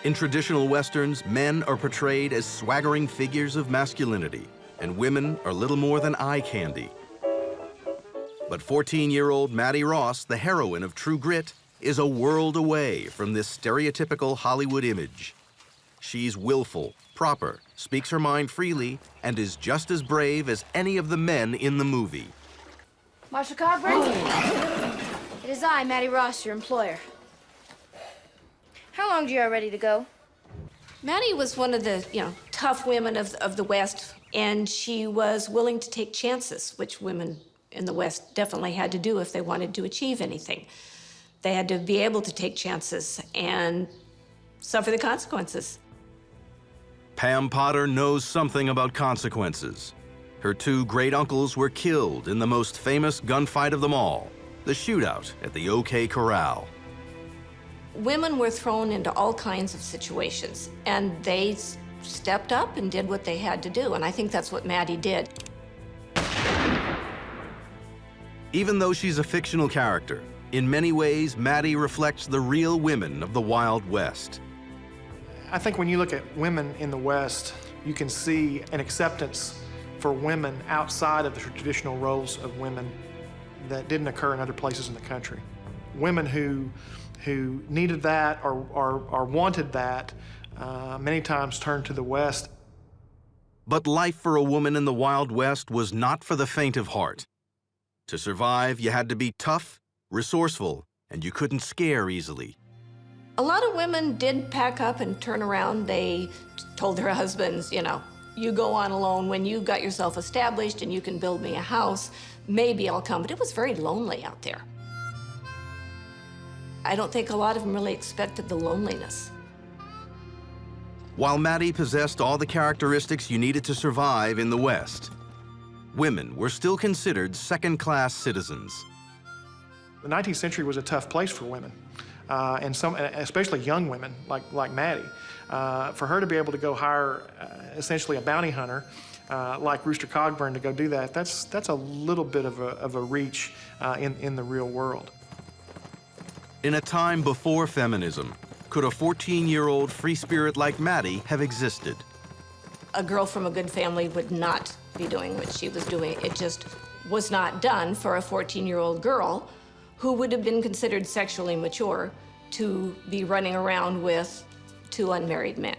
In traditional Westerns, men are portrayed as swaggering figures of masculinity, and women are little more than eye candy. But 14-year-old Maddie Ross, the heroine of True Grit, is a world away from this stereotypical Hollywood image. She's willful, proper, speaks her mind freely, and is just as brave as any of the men in the movie. Marshal Cogburn? It is I, Maddie Ross, your employer. How long do you are ready to go? Maddie was one of the, tough women of the West, and she was willing to take chances, which women in the West definitely had to do if they wanted to achieve anything. They had to be able to take chances and suffer the consequences. Pam Potter knows something about consequences. Her two great uncles were killed in the most famous gunfight of them all, the shootout at the OK Corral. Women were thrown into all kinds of situations, and they stepped up and did what they had to do, and I think that's what Maddie did. Even though she's a fictional character, in many ways, Maddie reflects the real women of the Wild West. I think when you look at women in the West, you can see an acceptance for women outside of the traditional roles of women that didn't occur in other places in the country. Women who needed that or wanted that many times turned to the West. But life for a woman in the Wild West was not for the faint of heart. To survive, you had to be tough, resourceful, and you couldn't scare easily. A lot of women did pack up and turn around. They told their husbands, you go on alone. When you got yourself established and you can build me a house, maybe I'll come. But it was very lonely out there. I don't think a lot of them really expected the loneliness. While Maddie possessed all the characteristics you needed to survive in the West, women were still considered second-class citizens. The 19th century was a tough place for women, and especially young women like Maddie. For her to be able to go hire essentially a bounty hunter like Rooster Cogburn to go do that, that's a little bit of a reach in the real world. In a time before feminism, could a 14-year-old free spirit like Maddie have existed? A girl from a good family would not be doing what she was doing. It just was not done for a 14-year-old girl who would have been considered sexually mature to be running around with two unmarried men.